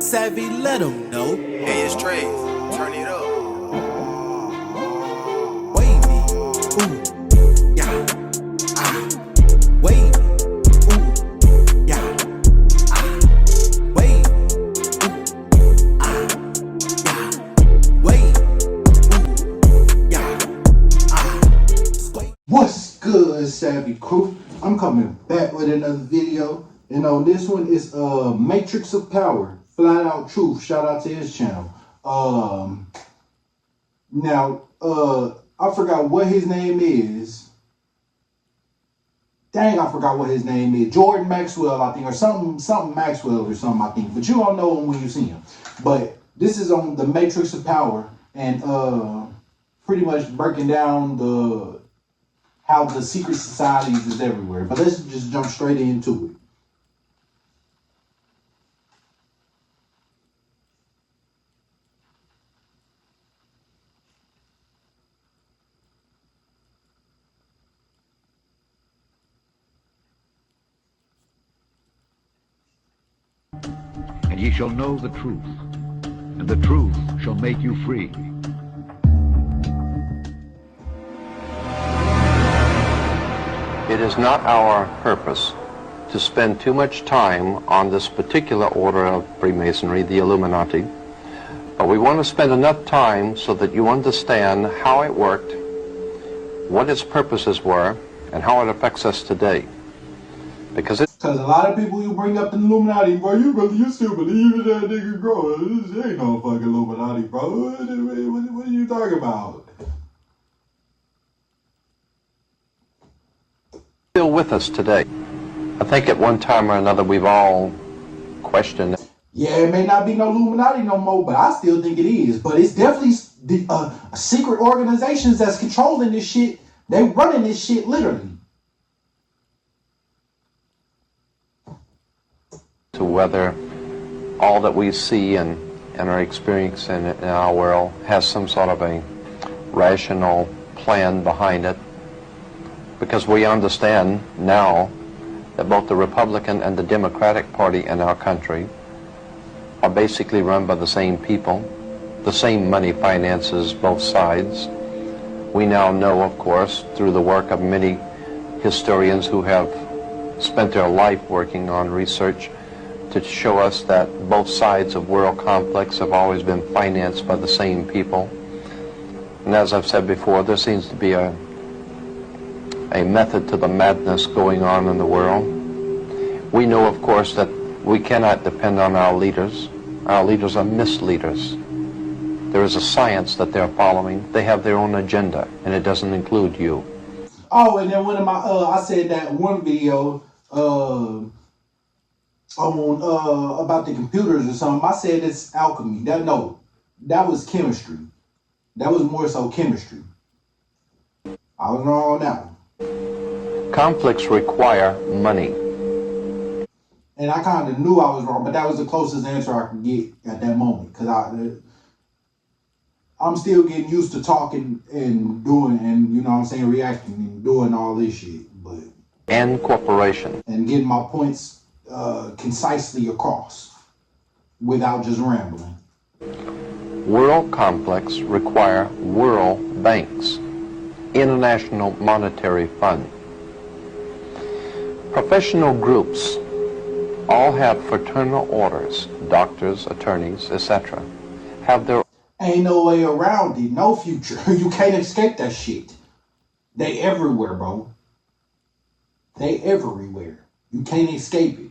Savvy, let him know. Hey, it's Trey. Turn it up. Wavy, ooh, yeah, ah. Wavy, ooh, yeah, ah. Wavy, ooh, ah, yeah. Wavy, ooh, yeah, ah. What's good, Savvy crew? I'm coming back with another video, and on this one is Matrix of Power, Flat Out Truth. Shout out to his channel. I forgot what his name is. Dang, I forgot what his name is. Jordan Maxwell, I think, or something Maxwell or something, I think. But you all know him when you see him. But this is on the Matrix of Power, and pretty much breaking down how the secret societies is everywhere. But let's just jump straight into it. And ye shall know the truth, and the truth shall make you free. It is not our purpose to spend too much time on this particular order of Freemasonry, the Illuminati, but we want to spend enough time so that you understand how it worked, what its purposes were, and how it affects us today. Because a lot of people you bring up the Illuminati, bro, you still believe in that nigga, bro. This ain't no fucking Illuminati, bro. What are you talking about? Still with us today. I think at one time or another we've all questioned. Yeah, it may not be no Illuminati no more, but I still think it is. But it's definitely the secret organizations that's controlling this shit. They running this shit literally. To whether all that we see and are experiencing in our world has some sort of a rational plan behind it. Because we understand now that both the Republican and the Democratic Party in our country are basically run by the same people. The same money finances both sides. We now know, of course, through the work of many historians who have spent their life working on research to show us that both sides of world complex have always been financed by the same people. And as I've said before, there seems to be a method to the madness going on in the world. We know, of course, that we cannot depend on our leaders. Our leaders are misleaders. There is a science that they're following. They have their own agenda, and it doesn't include you. Oh, and then one of my, I said that one video, on about the computers or something. I said it's alchemy. That was chemistry. That was more so chemistry. I was wrong on that one. Conflicts require money. And I kind of knew I was wrong, but that was the closest answer I could get at that moment, because I'm still getting used to talking and doing, and you know what I'm saying, reacting and doing all this shit, but And corporation. And getting my points concisely across without just rambling. World complex require world banks, International Monetary Fund. Professional groups all have fraternal orders, doctors, attorneys, etc. have their... Ain't no way around it, no future. You can't escape that shit. They everywhere, bro. They everywhere. You can't escape it.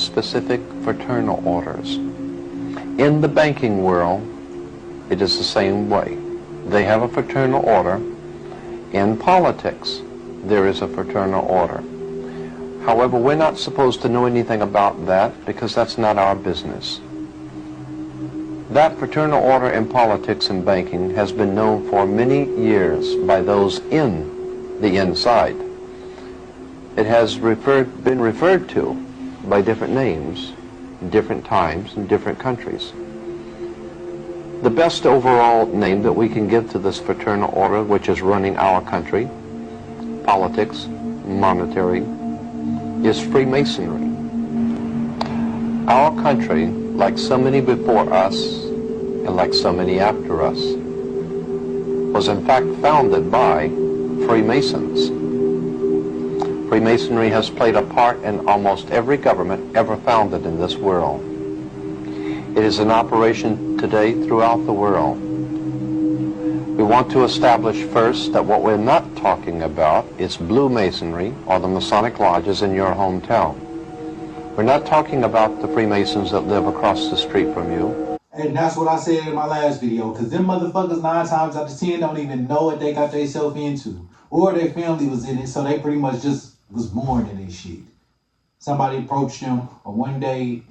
Specific fraternal orders. In the banking world, it is the same way. They have a fraternal order. In politics, there is a fraternal order. However, we're not supposed to know anything about that because that's not our business. That fraternal order in politics and banking has been known for many years by those in the inside. It has been referred to by different names, different times, in different countries. The best overall name that we can give to this fraternal order, which is running our country, politics, monetary, is Freemasonry. Our country like so many before us and like so many after us, was in fact founded by Freemasons. Freemasonry has played a part in almost every government ever founded in this world. It is in operation today throughout the world. We want to establish first that what we're not talking about is Blue Masonry or the Masonic lodges in your hometown. We're not talking about the Freemasons that live across the street from you. And that's what I said in my last video, because them motherfuckers 9 times out of 10 don't even know what they got themselves into. Or their family was in it, so they pretty much just was born in this shit. Somebody approached them, or one day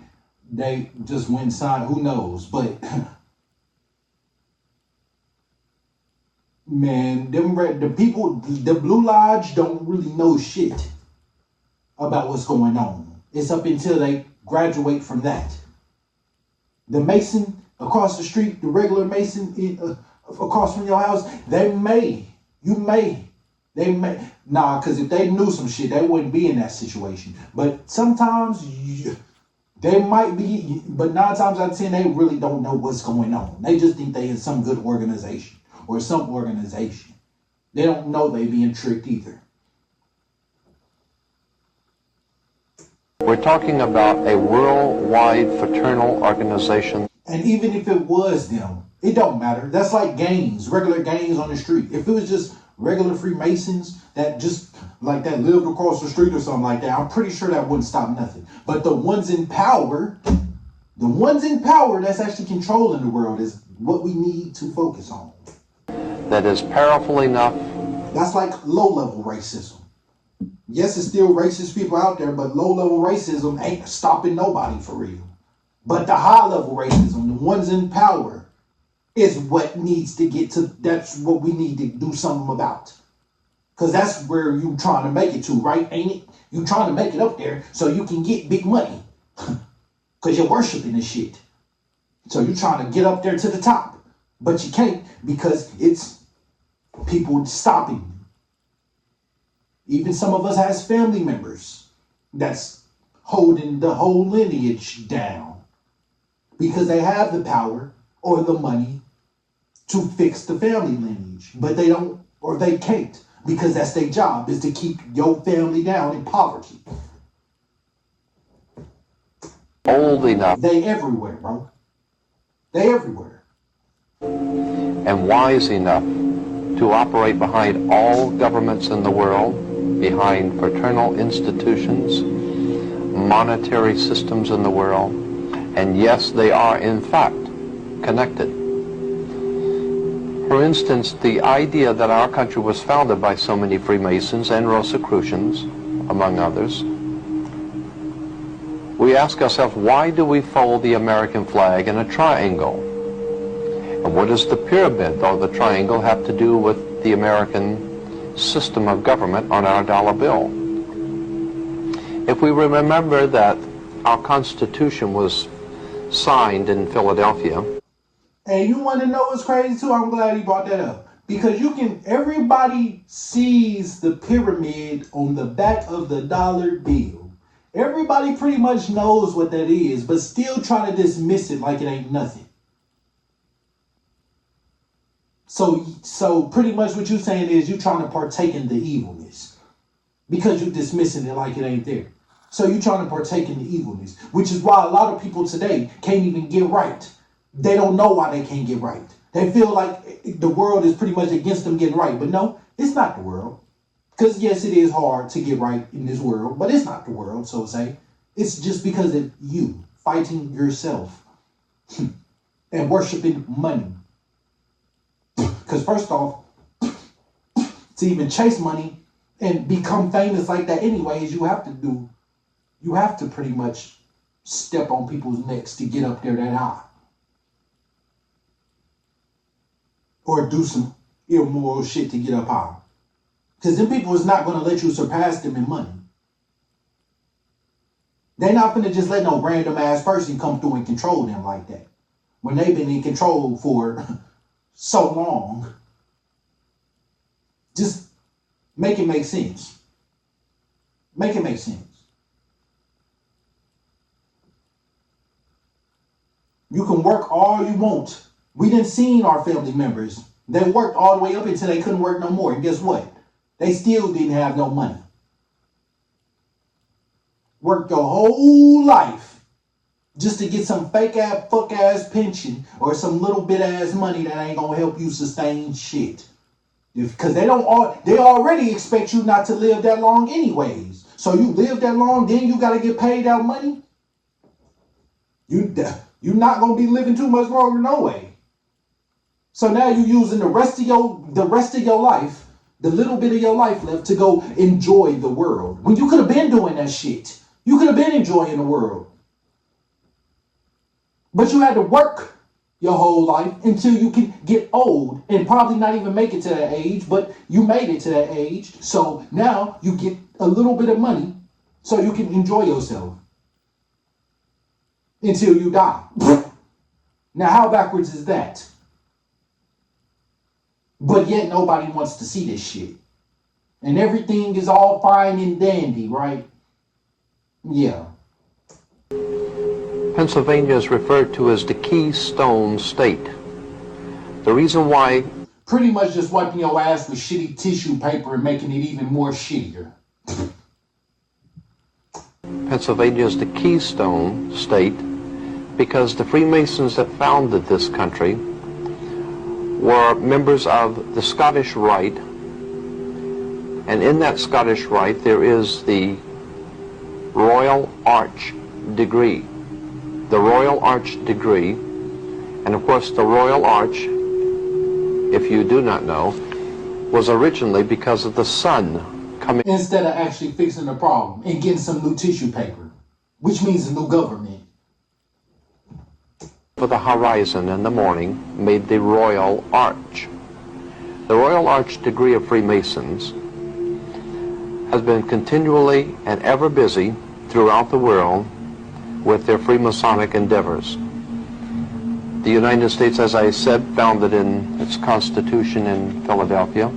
they just went inside, who knows, but man, the people, the Blue Lodge don't really know shit about what's going on. It's up until they graduate from that. The Mason across the street, the regular Mason across from your house, they may, because if they knew some shit, they wouldn't be in that situation. But sometimes they might be, but 9 times out of 10, they really don't know what's going on. They just think they in some good organization or some organization. They don't know they being tricked either. We're talking about a worldwide fraternal organization. And even if it was them, it don't matter. That's like gangs, regular gangs on the street. If it was just regular Freemasons that just like that lived across the street or something like that, I'm pretty sure that wouldn't stop nothing. But the ones in power that's actually controlling the world is what we need to focus on. That is powerful enough. That's like low-level racism. Yes, it's still racist people out there, but low-level racism ain't stopping nobody for real. But the high-level racism, the ones in power, is what needs to get to, that's what we need to do something about. Because that's where you trying to make it to, right? Ain't it? You trying to make it up there so you can get big money. Because you're worshiping this shit. So you're trying to get up there to the top. But you can't because it's people stopping you. Even some of us has family members that's holding the whole lineage down because they have the power or the money to fix the family lineage, but they don't, or they can't, because that's their job, is to keep your family down in poverty. Old enough. They everywhere, bro. They everywhere. And wise enough to operate behind all governments in the world, behind fraternal institutions, monetary systems in the world, and yes, they are in fact connected. For instance, the idea that our country was founded by so many Freemasons and Rosicrucians, among others, we ask ourselves, why do we fold the American flag in a triangle? And what does the pyramid or the triangle have to do with the American system of government on our dollar bill? If we remember that our Constitution was signed in Philadelphia. And you want to know what's crazy too? I'm glad you brought that up. Because everybody sees the pyramid on the back of the dollar bill. Everybody pretty much knows what that is, but still trying to dismiss it like it ain't nothing. So pretty much what you're saying is you're trying to partake in the evilness because you're dismissing it like it ain't there. So you're trying to partake in the evilness, which is why a lot of people today can't even get right. They don't know why they can't get right. They feel like the world is pretty much against them getting right. But no, it's not the world. Because yes, it is hard to get right in this world, but it's not the world, so to say. It's just because of you fighting yourself and worshiping money. Because first off, to even chase money and become famous like that anyways, you have to pretty much step on people's necks to get up there that high. Or do some immoral shit to get up high. Because them people is not going to let you surpass them in money. They're not going to just let no random ass person come through and control them like that. When they've been in control for so long. Just make it make sense. Make it make sense. You can work all you want. We didn't seen our family members. They worked all the way up until they couldn't work no more. And guess what? They still didn't have no money. Worked your whole life just to get some fake ass, fuck ass pension or some little bit ass money that ain't gonna help you sustain shit. Because they already expect you not to live that long anyways. So you live that long, then you gotta get paid out money. You're not gonna be living too much longer no way. So now you're using the rest of your life, the little bit of your life left, to go enjoy the world. When you could have been doing that shit. You could have been enjoying the world. But you had to work your whole life until you can get old and probably not even make it to that age, but you made it to that age. So now you get a little bit of money so you can enjoy yourself until you die. Now, how backwards is that? But yet nobody wants to see this shit. And everything is all fine and dandy, right? Yeah. Pennsylvania is referred to as the Keystone State. The reason why... Pretty much just wiping your ass with shitty tissue paper and making it even more shittier. Pennsylvania is the Keystone State because the Freemasons that founded this country were members of the Scottish Rite, and in that Scottish Rite there is the Royal Arch degree. The Royal Arch degree, and of course the Royal Arch, if you do not know, was originally because of the sun coming... Instead of actually fixing the problem and getting some new tissue paper, which means a new government. ...for the horizon in the morning made the Royal Arch. The Royal Arch degree of Freemasons has been continually and ever busy throughout the world with their Freemasonic endeavors. The United States, as I said, founded in its Constitution in Philadelphia.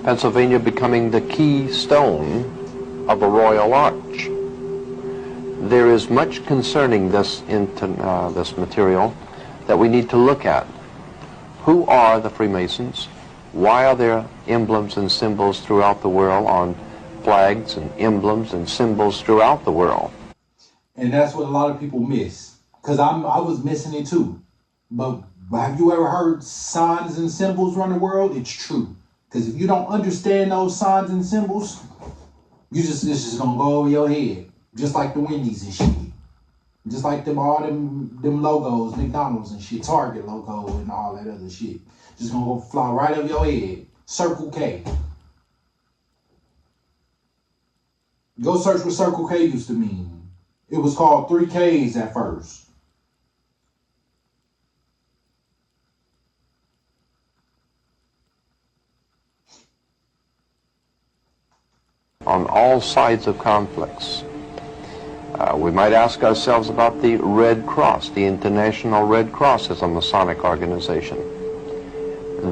Pennsylvania becoming the keystone of the Royal Arch. There is much concerning this material that we need to look at. Who are the Freemasons? Why are there emblems and symbols throughout the world on flags and emblems and symbols throughout the world? And that's what a lot of people miss. Because I was missing it too. But have you ever heard signs and symbols run the world? It's true. Because if you don't understand those signs and symbols, it's just going to go over your head. Just like the Wendy's and shit. Just like them logos, McDonald's and shit, Target logo and all that other shit. Just going to go fly right over your head. Circle K. Go search what Circle K used to mean. It was called 3Ks at first. On all sides of conflicts. We might ask ourselves about the Red Cross. The International Red Cross is a Masonic organization.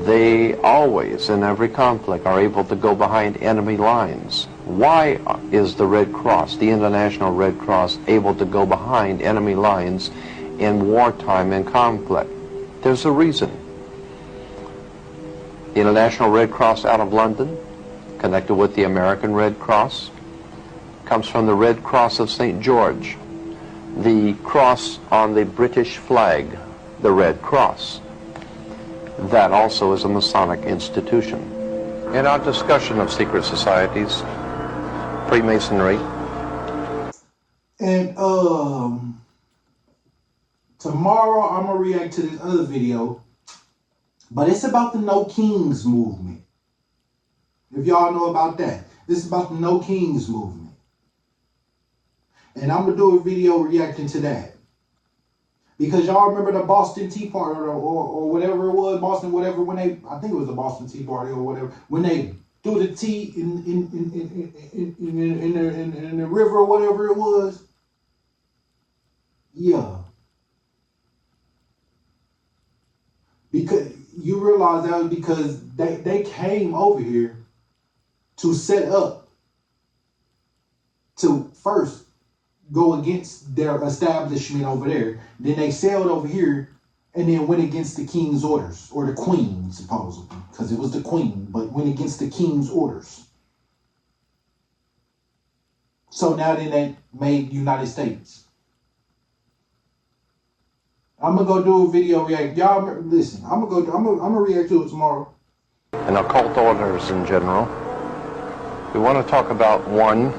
They always, in every conflict, are able to go behind enemy lines. Why is the Red Cross, the International Red Cross, able to go behind enemy lines in wartime and conflict? There's a reason. The International Red Cross out of London, connected with the American Red Cross, comes from the Red Cross of St. George, the cross on the British flag, the Red Cross. That also is a Masonic institution. In our discussion of secret societies, Freemasonry. And tomorrow I'm gonna react to this other video, but it's about the No Kings movement. If y'all know about that, this is about the No Kings movement. And I'm gonna do a video reacting to that. Because y'all remember the Boston Tea Party or whatever it was, Boston, whatever, when they, I think it was the Boston Tea Party or whatever, when they threw the tea in the river or whatever it was. Yeah. Because you realize that was because they came over here to set up to first go against their establishment over there. Then they sailed over here and then went against the king's orders, or the queen, supposedly, because it was the queen, but went against the king's orders. So now then they made United States. I'm gonna go do a video react. Y'all listen. I'm gonna react to it tomorrow. And occult orders in general. We want to talk about one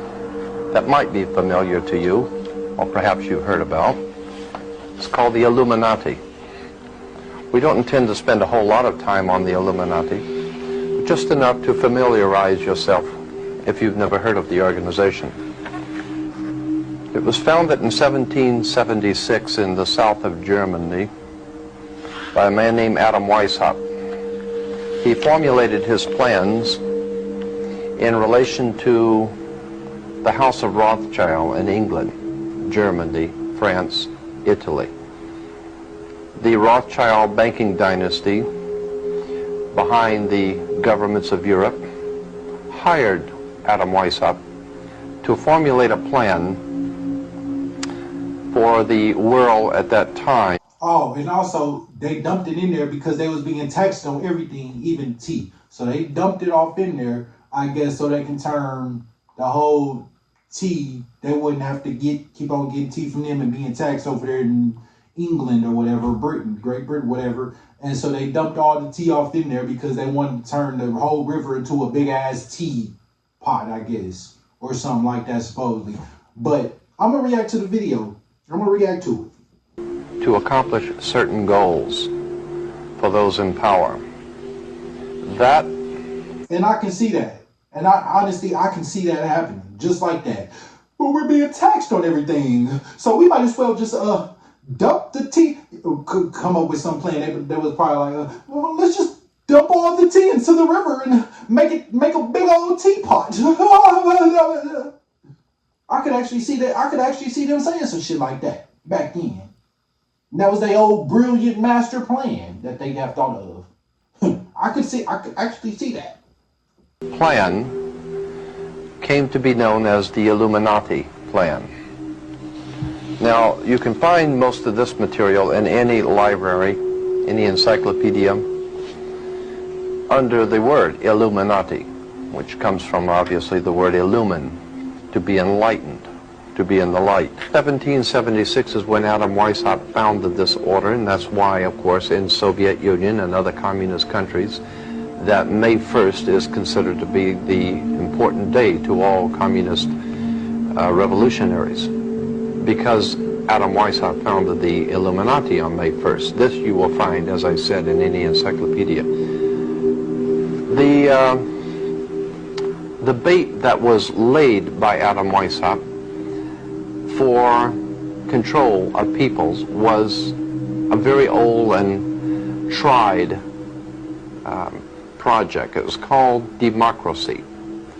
that might be familiar to you, or perhaps you've heard about. It's called the Illuminati. We don't intend to spend a whole lot of time on the Illuminati, but just enough to familiarize yourself if you've never heard of the organization. It was founded in 1776 in the south of Germany by a man named Adam Weishaupt. He formulated his plans in relation to the House of Rothschild in England, Germany, France, Italy. The Rothschild banking dynasty behind the governments of Europe hired Adam Weishaupt to formulate a plan for the world at that time. Oh, and also they dumped it in there because they was being taxed on everything, even tea. So they dumped it off in there, I guess, so they can turn the whole tea. They wouldn't have to keep on getting tea from them and being taxed over there in England or whatever, Britain, Great Britain, whatever. And so they dumped all the tea off in there because they wanted to turn the whole river into a big ass tea pot, I guess, or something like that, supposedly. But I'm gonna react to the video. I'm gonna react to it. To accomplish certain goals for those in power. That. And I can see that. And I can see that happening, just like that. But we're being taxed on everything, so we might as well just dump the tea. Could come up with some plan that was probably like, well, let's just dump all the tea into the river and make a big old teapot. I could actually see that. I could actually see them saying some shit like that back then. And that was their old brilliant master plan that they have thought of. I could actually see that. Plan came to be known as the Illuminati plan. Now, you can find most of this material in any library, any encyclopedia, under the word Illuminati, which comes from obviously the word illumine, to be enlightened, to be in the light. 1776 is when Adam Weishaupt founded this order, and that's why, of course, in Soviet Union and other communist countries, that May 1st is considered to be the important day to all communist revolutionaries, because Adam Weishaupt founded the Illuminati on May 1st. This you will find, as I said, in any encyclopedia. The bait that was laid by Adam Weishaupt for control of peoples was a very old and tried project. It was called democracy,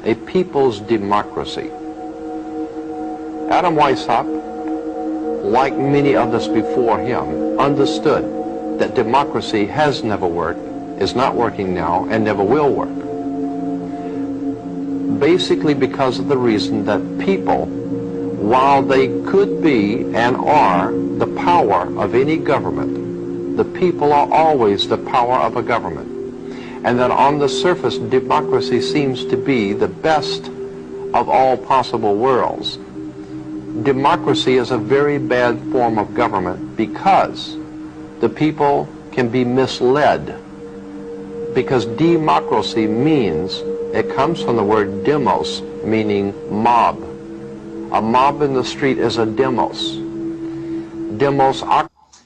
a people's democracy. Adam Weishaupt, like many others before him, understood that democracy has never worked, is not working now, and never will work. Basically because of the reason that people, while they could be and are the power of any government, the people are always the power of a government. And that on the surface, democracy seems to be the best of all possible worlds. Democracy is a very bad form of government because the people can be misled. Because democracy means, it comes from the word demos, meaning mob. A mob in the street is a demos. Demos.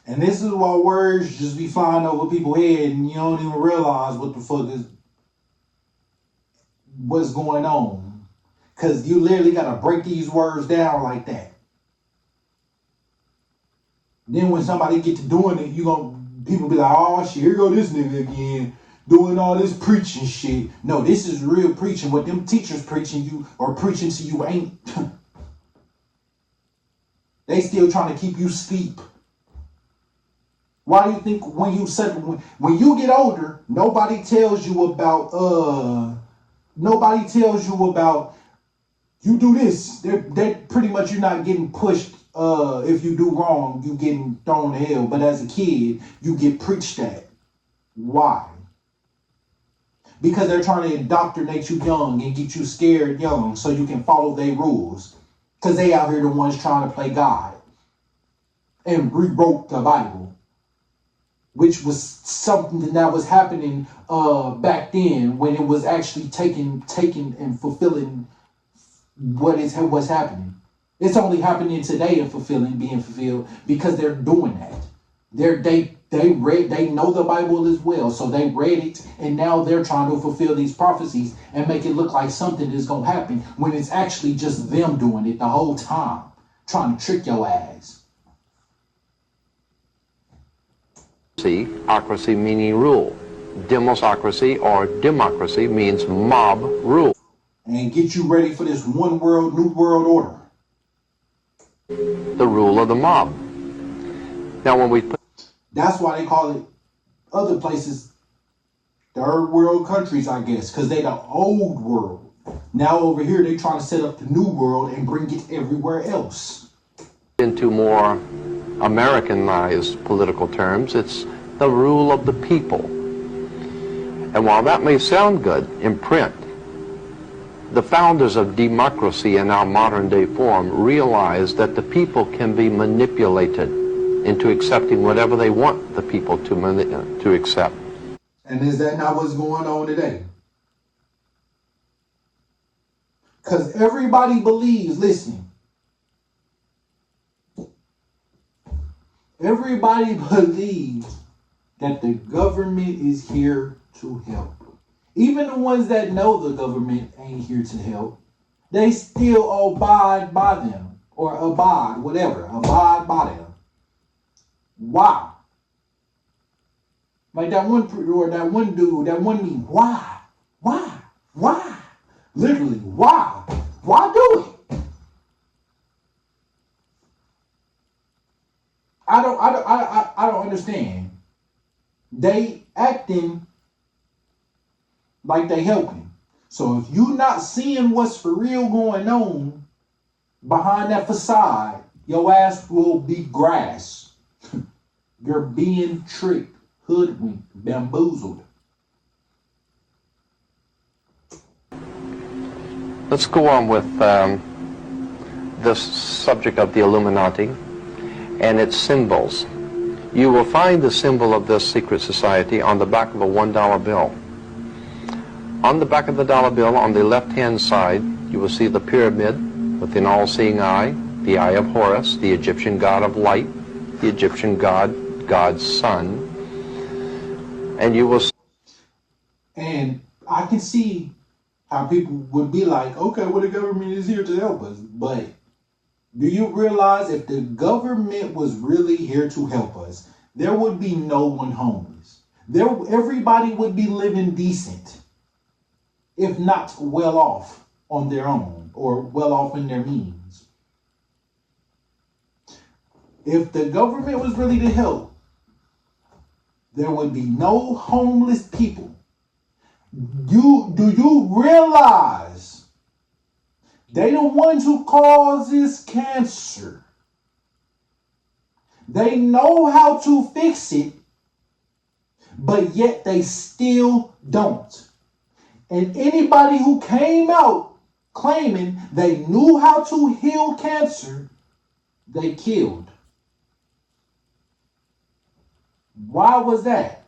And this is why words just be flying over people's head and you don't even realize what the fuck is what's going on. Because you literally got to break these words down like that. Then when somebody get to doing it, people be like, oh shit, here go this nigga again, doing all this preaching shit. No, this is real preaching. What them teachers preaching you or preaching to you ain't. They still trying to keep you asleep. Why do you think when you get older, nobody tells you about you do this, they're pretty much, you're not getting pushed. If you do wrong, you getting thrown to hell. But as a kid, you get preached at. Why? Because they're trying to indoctrinate you young and get you scared young so you can follow their rules. Because they out here the ones trying to play God and rewrote the Bible, which was something that was happening back then when it was actually taking and fulfilling what's happening. It's only happening today and being fulfilled because they're doing that. They know the Bible as well, so they read it, and now they're trying to fulfill these prophecies and make it look like something is gonna happen when it's actually just them doing it the whole time, trying to trick your ass. Ocracy meaning rule. Demosocracy or democracy means mob rule. And get you ready for this one world, new world order. The rule of the mob. Now when we put... That's why they call it other places third world countries, I guess, because they the old world. Now over here, they trying to set up the new world and bring it everywhere else. Into more Americanized political terms, it's the rule of the people. And while that may sound good in print, the founders of democracy in our modern day form realized that the people can be manipulated into accepting whatever they want the people to accept. And is that not what's going on today? Because everybody believes, listen, everybody believes that the government is here to help. Even the ones that know the government ain't here to help, they still abide by them, or abide by them. Why? Like that one dude, that one me, why? Literally, why? Why do it? I don't understand. They acting like they helping. So if you not seeing what's for real going on behind that facade, your ass will be grass. You're being tricked, hoodwinked, bamboozled. Let's go on with this subject of the Illuminati and its symbols. You will find the symbol of this secret society on the back of a $1 bill. On the back of the dollar bill, on the left-hand side, you will see the pyramid with an all-seeing eye, the Eye of Horus, the Egyptian god of light, the Egyptian God's son, and you will... And I can see how people would be like, okay, well, the government is here to help us. But do you realize if the government was really here to help us, there would be no one homeless. Everybody would be living decent, if not well off on their own or well off in their means. If the government was really to help, there would be no homeless people. Do you realize they the ones who causes cancer? They know how to fix it, but yet they still don't. And anybody who came out claiming they knew how to heal cancer, they killed. Why was that?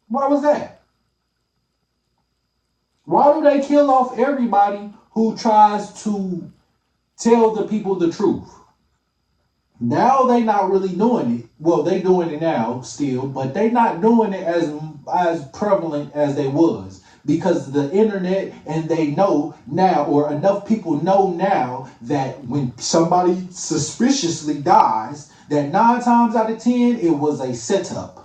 Why was that? Why do they kill off everybody who tries to tell the people the truth? Now they not really doing it. Well, they doing it now still, but they not doing it as prevalent as they was. Because the internet, and they know now, or enough people know now, that when somebody suspiciously dies, that 9 times out of 10, it was a setup.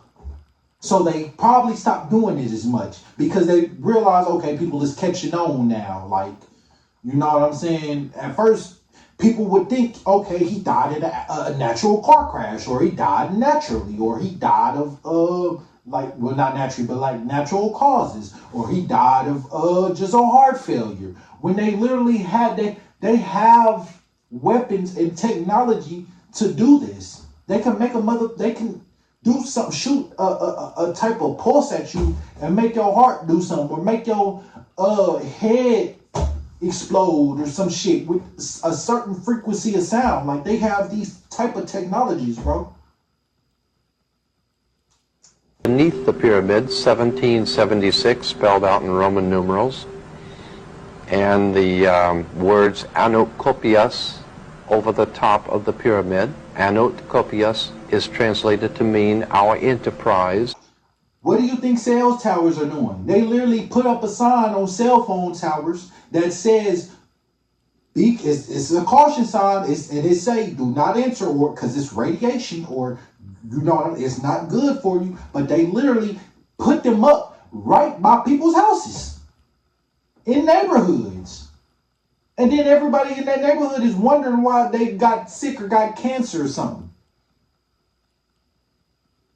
So they probably stopped doing it as much because they realize, okay, people is catching on now. Like, you know what I'm saying? At first, people would think, okay, he died in a natural car crash, or he died naturally, or he died of like, well, not naturally, but like natural causes, or he died of just a heart failure. When they literally they have weapons and technology to do this. They can make they can do something, shoot a type of pulse at you and make your heart do something, or make your head explode or some shit with a certain frequency of sound. Like, they have these type of technologies, bro. Beneath the pyramid, 1776, spelled out in Roman numerals, and the words Anokopias over the top of the pyramid. Anokopias is translated to mean our enterprise. What do you think cell towers are doing? They literally put up a sign on cell phone towers that says, it's a caution sign, and it say, do not enter, or because it's radiation, or it's not good for you. But they literally put them up right by people's houses in neighborhoods. And then everybody in that neighborhood is wondering why they got sick or got cancer or something.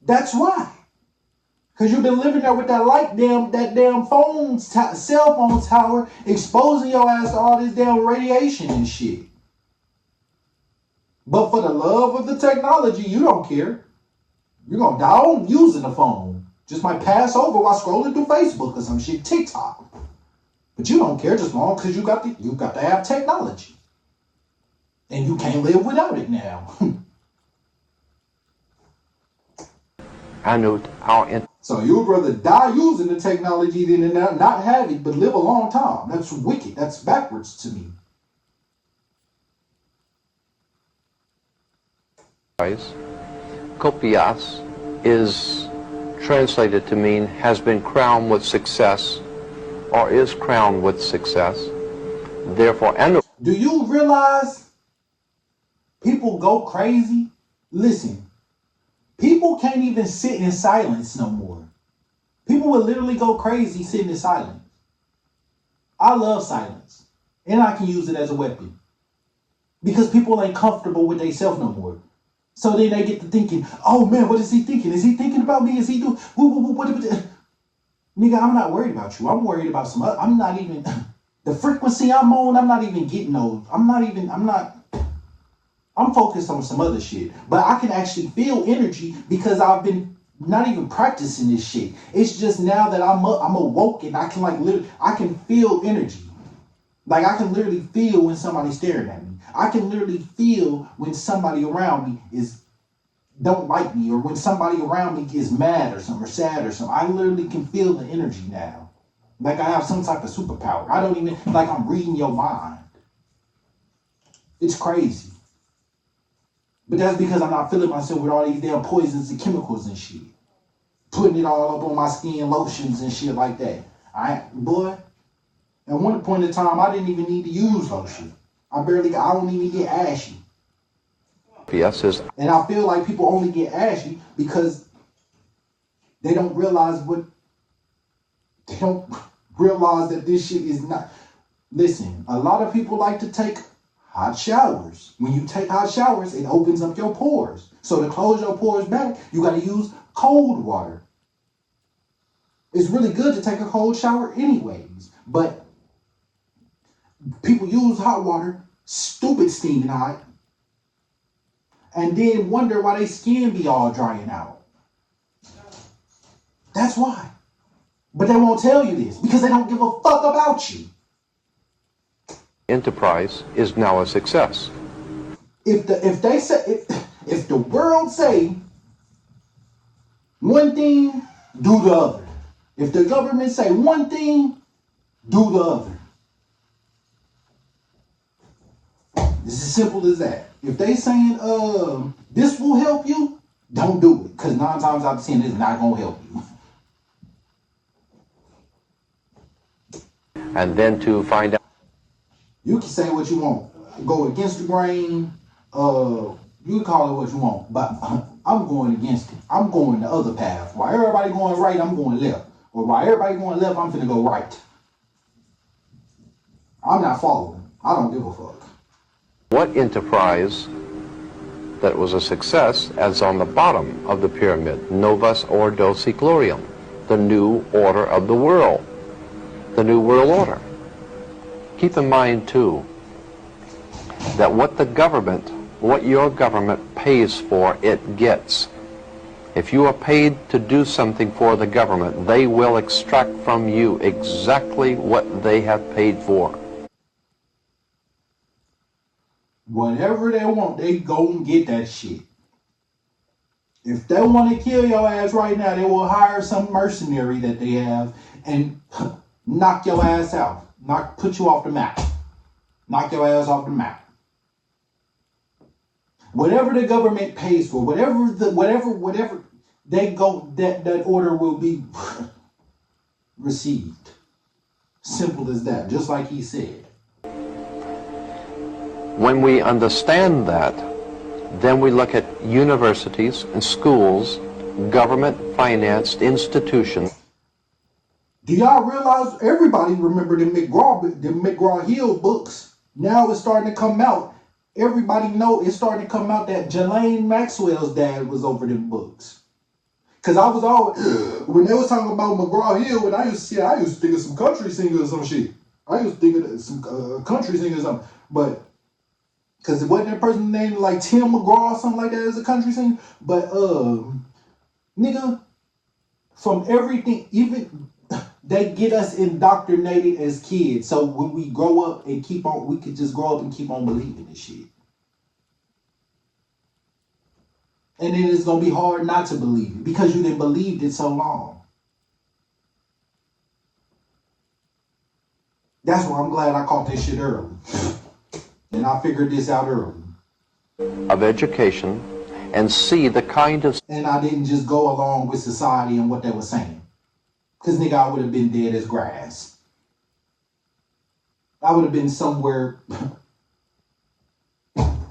That's why. Because you've been living there with that damn cell phone tower, exposing your ass to all this damn radiation and shit. But for the love of the technology, you don't care. You're going to die on using the phone. Just might pass over while scrolling through Facebook or some shit, TikTok. But you don't care, just long because you got to have technology. And you can't live without it now. So you would rather die using the technology than not have it, but live a long time. That's wicked. That's backwards to me. Kopias is translated to mean has been crowned with success, or is crowned with success. Therefore, do you realize people go crazy? Listen. People can't even sit in silence no more. People will literally go crazy sitting in silence. I love silence. And I can use it as a weapon. Because people ain't comfortable with themselves no more. So then they get to thinking, oh man, what is he thinking? Is he thinking about me? Is he doing... What? Nigga, I'm not worried about you. I'm worried about some other... I'm not even... The frequency I'm on, I'm not even getting those. I'm focused on some other shit, but I can actually feel energy because I've been not even practicing this shit. It's just now that I'm awoke and I can I can feel energy. Like, I can literally feel when somebody's staring at me. I can literally feel when somebody around me don't like me, or when somebody around me is mad or something, or sad or something. I literally can feel the energy now. Like I have some type of superpower. I don't even, like I'm reading your mind. It's crazy. But that's because I'm not feeling myself with all these damn poisons and chemicals and shit. Putting it all up on my skin, lotions and shit like that. Boy, at one point in time, I didn't even need to use lotion. I don't even get ashy. And I feel like people only get ashy because they don't realize that this shit is not. Listen, a lot of people like to take hot showers. When you take hot showers, it opens up your pores. So to close your pores back, you got to use cold water. It's really good to take a cold shower anyways, but people use hot water, stupid steaming hot, and then wonder why their skin be all drying out. That's why. But they won't tell you this because they don't give a fuck about you. Enterprise is now a success. If the world say one thing, do the other. If the government say one thing, do the other. It's as simple as that. If they saying this will help you, don't do it. Because 9 times out of 10, it's not gonna help you. And then to find out. You can say what you want. Go against the grain. You can call it what you want. But I'm going against it. I'm going the other path. While everybody going right, I'm going left. Or while everybody going left, I'm finna go right. I'm not following. I don't give a fuck. What enterprise that was a success as on the bottom of the pyramid, Novus Ordo Seclorum, the new order of the world, the new world order. Keep in mind, too, that what your government pays for, it gets. If you are paid to do something for the government, they will extract from you exactly what they have paid for. Whatever they want, they go and get that shit. If they want to kill your ass right now, they will hire some mercenary that they have and knock your ass out. Put you off the map. Knock your ass off the map. Whatever the government pays for, whatever they go, that order will be received. Simple as that, just like he said. When we understand that, then we look at universities and schools, government-financed institutions. Do y'all realize everybody remember the McGraw-Hill books? Now it's starting to come out. Everybody know it's starting to come out that Ghislaine Maxwell's dad was over them books. Cause I was always, when they was talking about McGraw-Hill, and I used to think of some country singers or some shit. I used to think of some country singers or something. But cause it wasn't that person named like Tim McGraw or something like that as a country singer. But nigga, from everything, even they get us indoctrinated as kids. So when we grow up and we could just grow up and keep on believing this shit. And then it's going to be hard not to believe it because you didn't believe it so long. That's why I'm glad I caught this shit early. And I figured this out early. Of education and see the kind of... And I didn't just go along with society and what they were saying. Because, nigga, I would have been dead as grass. I would have been somewhere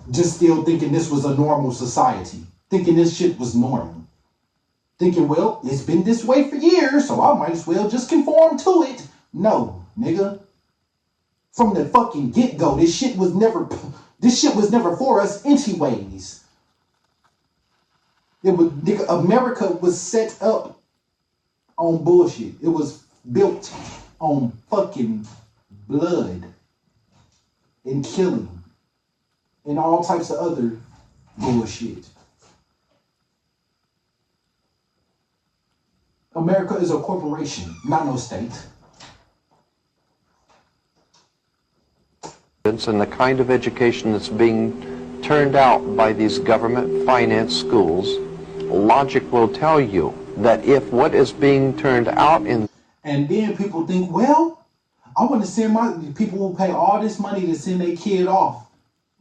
just still thinking this was a normal society. Thinking this shit was normal. Thinking, well, it's been this way for years, so I might as well just conform to it. No, nigga. From the fucking get-go, this shit was never for us anyways. Nigga, America was set up on bullshit. It was built on fucking blood and killing and all types of other bullshit. America is a corporation, not no state. And the kind of education that's being turned out by these government-financed schools, logic will tell you that if what is being turned out in... And then people think, well, I want to send people will pay all this money to send their kid off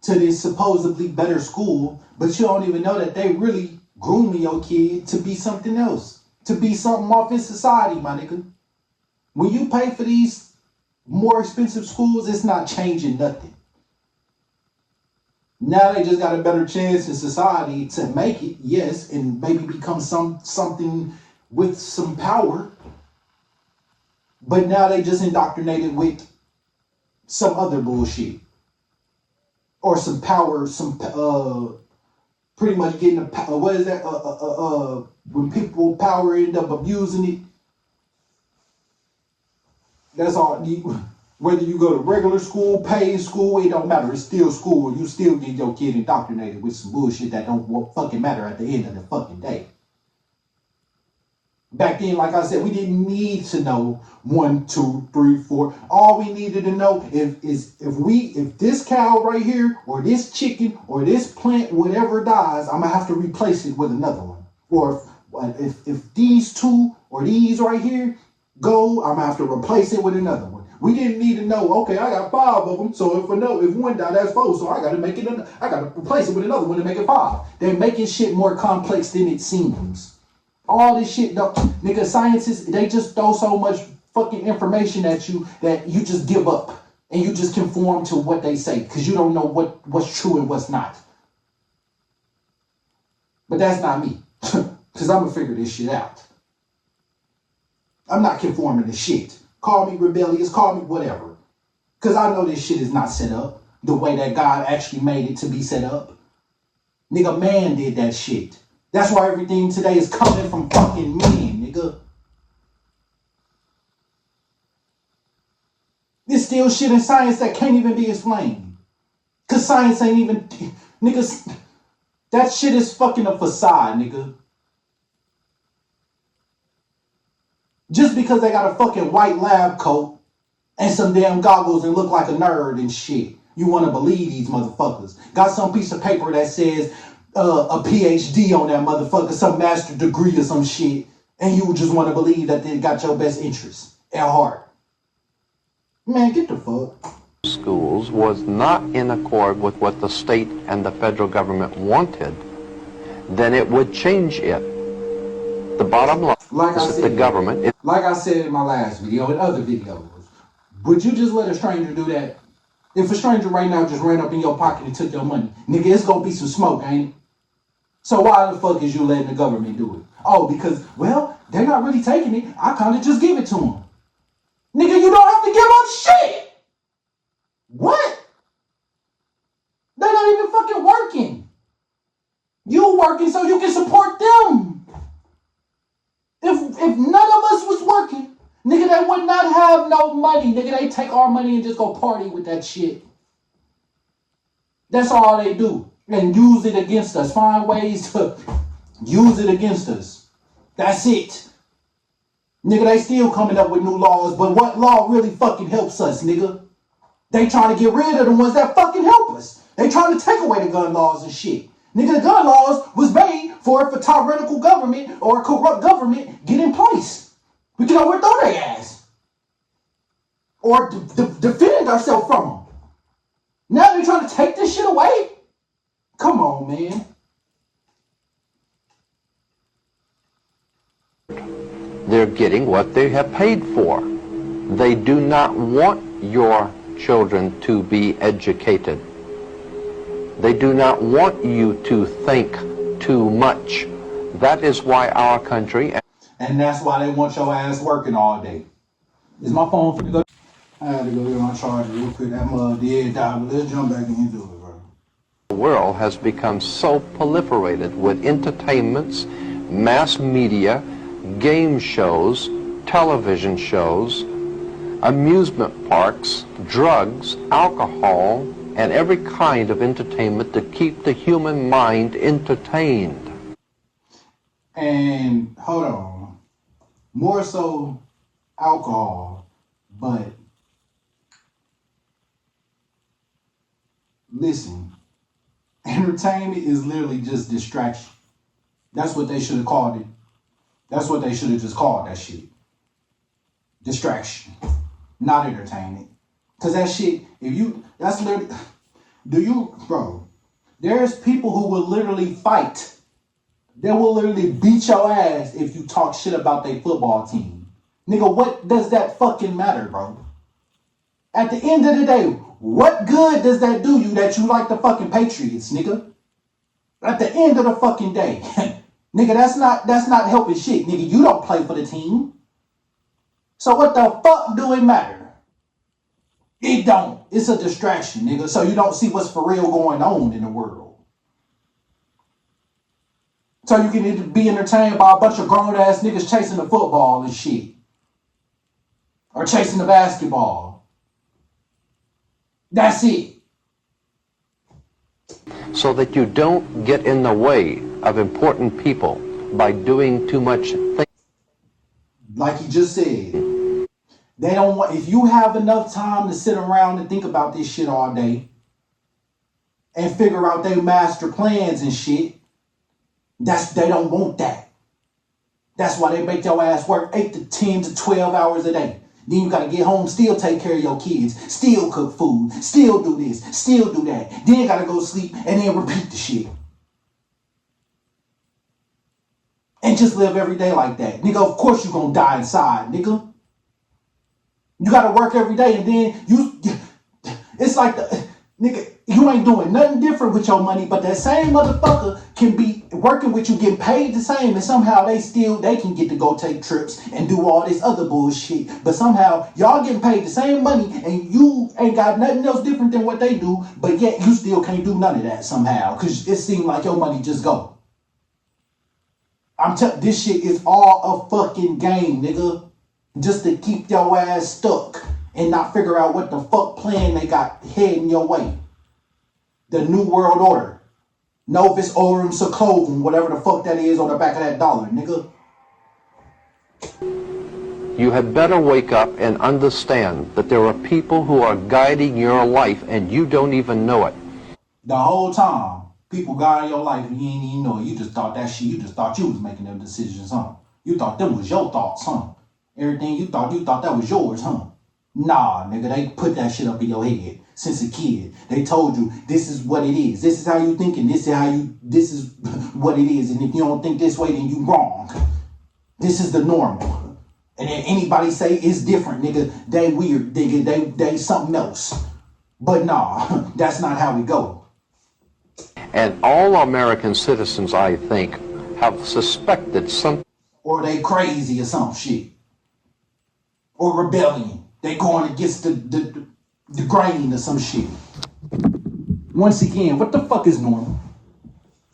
to this supposedly better school, but you don't even know that they really grooming your kid to be something else, to be something off in society, my nigga. When you pay for these more expensive schools, it's not changing nothing. Now they just got a better chance in society to make it, yes, and maybe become something with some power. But now they just indoctrinated with some other bullshit. Or some power, pretty much getting what is that? When people power end up abusing it. That's all. Whether you go to regular school, paid school, it don't matter. It's still school. You still get your kid indoctrinated with some bullshit that don't fucking matter at the end of the fucking day. Back then, like I said, we didn't need to know 1, 2, 3, 4. All we needed to know if this cow right here, or this chicken, or this plant, whatever dies, I'm gonna have to replace it with another one. Or if these two or these right here go, I'm gonna have to replace it with another one. We didn't need to know, okay, I got 5 of them, so if one died, that's 4, so I gotta replace it with another one to make it 5. They're making shit more complex than it seems. All this shit, nigga, scientists, they just throw so much fucking information at you that you just give up and you just conform to what they say because you don't know what's true and what's not. But that's not me, because I'm gonna figure this shit out. I'm not conforming to shit. Call me rebellious, call me whatever. Because I know this shit is not set up the way that God actually made it to be set up. Nigga, man did that shit. That's why everything today is coming from fucking men, nigga. There's still shit in science that can't even be explained. Cause science ain't even, niggas, that shit is fucking a facade, nigga. Just because they got a fucking white lab coat and some damn goggles and look like a nerd and shit, you want to believe these motherfuckers. Got some piece of paper that says a PhD on that motherfucker, some master degree or some shit, and you just want to believe that they got your best interests at heart. Man, get the fuck. Schools was not in accord with what the state and the federal government wanted, then it would change it. The bottom line is that the government... Like I said in my last video and other videos, would you just let a stranger do that? If a stranger right now just ran up in your pocket and took your money, nigga, it's gonna be some smoke, ain't it? So why the fuck is you letting the government do it? Oh, because, well, they're not really taking it. I kind of just give it to them. Nigga, you don't have to give up shit. What? They're not even fucking working. You working so you can support them. If none of us was working, nigga, they would not have no money. Nigga, they take our money and just go party with that shit. That's all they do. And use it against us. Find ways to use it against us. That's it. Nigga, they still coming up with new laws, but what law really fucking helps us, nigga? They trying to get rid of the ones that fucking help us. They trying to take away the gun laws and shit. Nigga, the gun laws was made for if a tyrannical government or a corrupt government get in place. We can overthrow their ass. Or defend ourselves from them. Now they're trying to take this shit away? Come on, man. They're getting what they have paid for. They do not want your children to be educated. They do not want you to think too much. That is why our country... And that's why they want your ass working all day. Is my phone finna go? I had to go get my charger real quick. That mug did die, but let's jump back into it, bro. The world has become so proliferated with entertainments, mass media, game shows, television shows, amusement parks, drugs, alcohol, and every kind of entertainment to keep the human mind entertained. And hold on, more so alcohol, but listen, entertainment is literally just distraction. That's what they should have called it. That's what they should have just called that shit. Distraction, not entertainment. Cause that shit, that's literally, bro, there's people who will literally fight. They will literally beat your ass if you talk shit about their football team. Nigga, what does that fucking matter, bro? At the end of the day, what good does that do you that you like the fucking Patriots, nigga? At the end of the fucking day. Nigga, that's not helping shit. Nigga, you don't play for the team. So what the fuck do it matter? It don't. It's a distraction, nigga. So you don't see what's for real going on in the world. So you can be entertained by a bunch of grown-ass niggas chasing the football and shit. Or chasing the basketball. That's it. So that you don't get in the way of important people by doing too much things. Like he just said, they don't want, if you have enough time to sit around and think about this shit all day and figure out their master plans and shit, they don't want that. That's why they make your ass work 8 to 10 to 12 hours a day. Then you gotta get home, still take care of your kids, still cook food, still do this, still do that. Then gotta go sleep and then repeat the shit. And just live every day like that. Nigga, of course you gonna die inside, nigga. You gotta work every day and then it's like nigga, You ain't doing nothing different with your money, but that same motherfucker can be working with you, getting paid the same, and somehow they can get to go take trips and do all this other bullshit. But somehow y'all getting paid the same money and you ain't got nothing else different than what they do, but yet you still can't do none of that somehow, because it seems like your money just go. This shit is all a fucking game, nigga. Just to keep your ass stuck and not figure out what the fuck plan they got heading your way. The New World Order. Novus Aurum Seclorum, whatever the fuck that is on the back of that dollar, nigga. You had better wake up and understand that there are people who are guiding your life and you don't even know it. The whole time, people guiding your life and you ain't even know it. You just thought that shit, you just thought you was making them decisions, huh? You thought them was your thoughts, huh? Everything you thought that was yours, huh? Nah, nigga, they put that shit up in your head since a kid. They told you this is what it is. This is how you think, and this is what it is. And if you don't think this way, then you wrong. This is the normal. And then anybody say it's different, nigga, they weird, nigga, they something else. But nah, that's not how we go. And all American citizens, I think, have suspected something. Or they crazy or some shit. Or rebellion. They going against the grain or some shit. Once again, what the fuck is normal?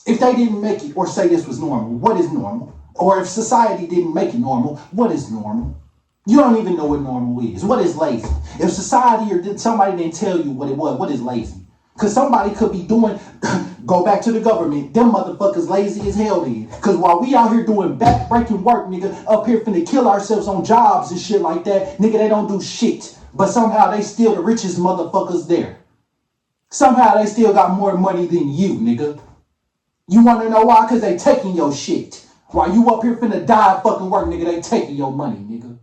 If they didn't make it or say this was normal, what is normal? Or if society didn't make it normal, what is normal? You don't even know what normal is. What is lazy? If society or somebody didn't tell you what it was, what is lazy? Because somebody could be doing, go back to the government, them motherfuckers lazy as hell then. Because while we out here doing back-breaking work, nigga, up here finna kill ourselves on jobs and shit like that, nigga, they don't do shit. But somehow they still the richest motherfuckers there. Somehow they still got more money than you, nigga. You wanna know why? Because they taking your shit. While you up here finna die fucking work, nigga, they taking your money, nigga.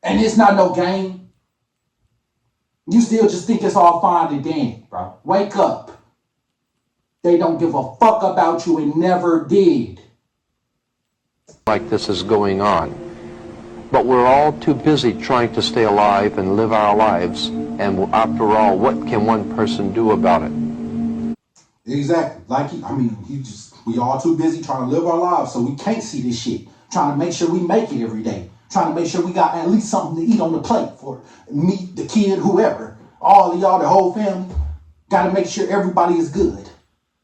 And it's not no game. You still just think it's all fine and dandy, bro. Wake up. They don't give a fuck about you and never did. Like this is going on. But we're all too busy trying to stay alive and live our lives. And after all, what can one person do about it? Exactly. We all too busy trying to live our lives so we can't see this shit. Trying to make sure we make it every day. Trying to make sure we got at least something to eat on the plate for me, the kid, whoever. All of y'all, the whole family. Got to make sure everybody is good.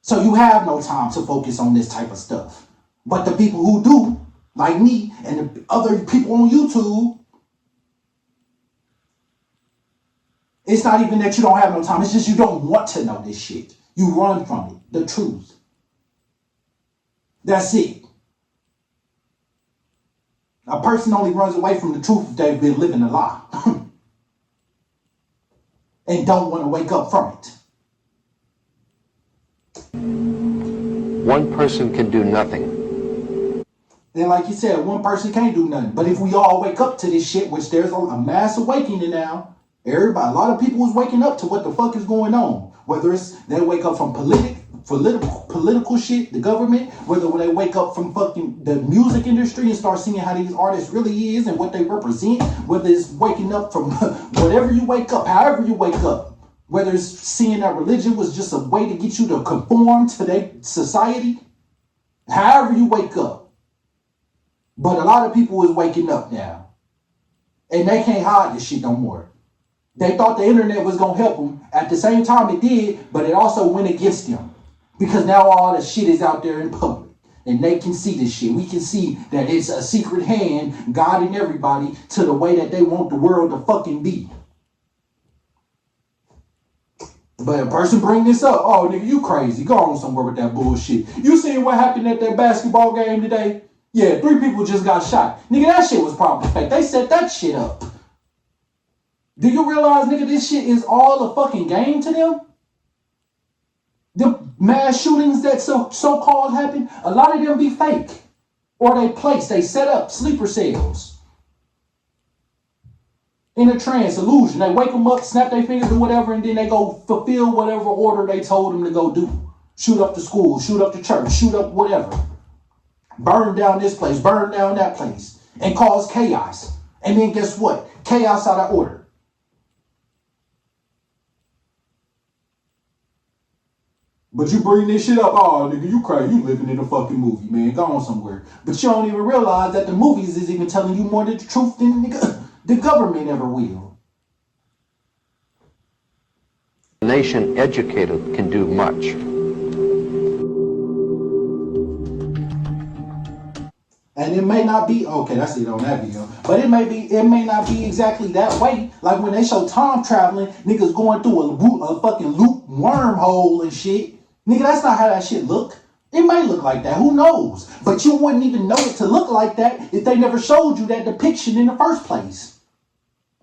So you have no time to focus on this type of stuff. But the people who do, like me and the other people on YouTube, it's not even that you don't have no time. It's just you don't want to know this shit. You run from it. The truth. That's it. A person only runs away from the truth if they've been living a lie. And don't want to wake up from it. One person can do nothing. And like you said, one person can't do nothing. But if we all wake up to this shit, which there's a mass awakening now, a lot of people is waking up to what the fuck is going on. Whether it's they wake up from political shit, the government, whether when they wake up from fucking the music industry and start seeing how these artists really is and what they represent, whether it's waking up from whatever you wake up, however you wake up, whether it's seeing that religion was just a way to get you to conform to their society, however you wake up. But a lot of people is waking up now. And they can't hide this shit no more. They thought the internet was going to help them. At the same time it did, but it also went against them. Because now all the shit is out there in public. And they can see this shit. We can see that it's a secret hand guiding everybody to the way that they want the world to fucking be. But a person bring this up, oh nigga, you crazy. Go on somewhere with that bullshit. You seen what happened at that basketball game today? Yeah, 3 people just got shot. Nigga, that shit was probably fake. They set that shit up. Do you realize, nigga, this shit is all a fucking game to them? The mass shootings that so-called happen, a lot of them be fake. Or they set up sleeper cells. In a trance, illusion. They wake them up, snap their fingers or whatever, and then they go fulfill whatever order they told them to go do. Shoot up the school, shoot up the church, shoot up whatever. Burn down this place, burn down that place. And cause chaos. And then guess what? Chaos out of order. But you bring this shit up, oh nigga, you crazy, you living in a fucking movie, man. Go on somewhere. But you don't even realize that the movies is even telling you more of the truth than nigga, the government ever will. A nation educated can do much. And it may not be, okay, that's it on that video. But it may not be exactly that way. Like when they show time traveling, niggas going through a fucking loop wormhole and shit. Nigga, that's not how that shit look. It may look like that, who knows? But you wouldn't even know it to look like that if they never showed you that depiction in the first place.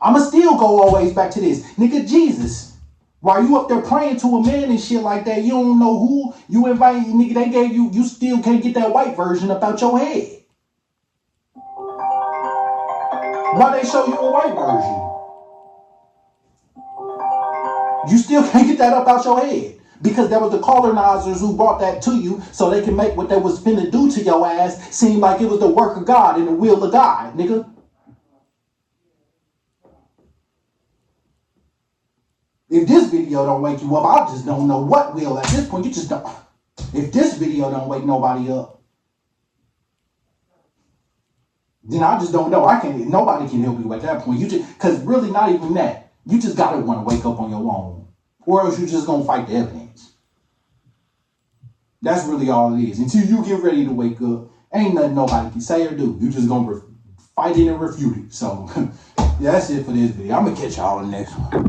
I'ma still go always back to this. Nigga, Jesus. While you up there praying to a man and shit like that, you don't know who you invite, nigga, they gave you, you still can't get that white version up out your head. Why they show you a white version? You still can't get that up out your head. Because there was the colonizers who brought that to you so they can make what they was finna do to your ass seem like it was the work of God and the will of God, nigga. If this video don't wake you up, I just don't know what will. At this point, you just don't. If this video don't wake nobody up, then I just don't know. Nobody can help you at that point. You just, because really not even that. You just gotta want to wake up on your own. Or else you're just gonna fight the evidence. That's really all it is. Until you get ready to wake up, ain't nothing nobody can say or do. You just gonna fight it and refute it. So, yeah, that's it for this video. I'm gonna catch y'all in the next one.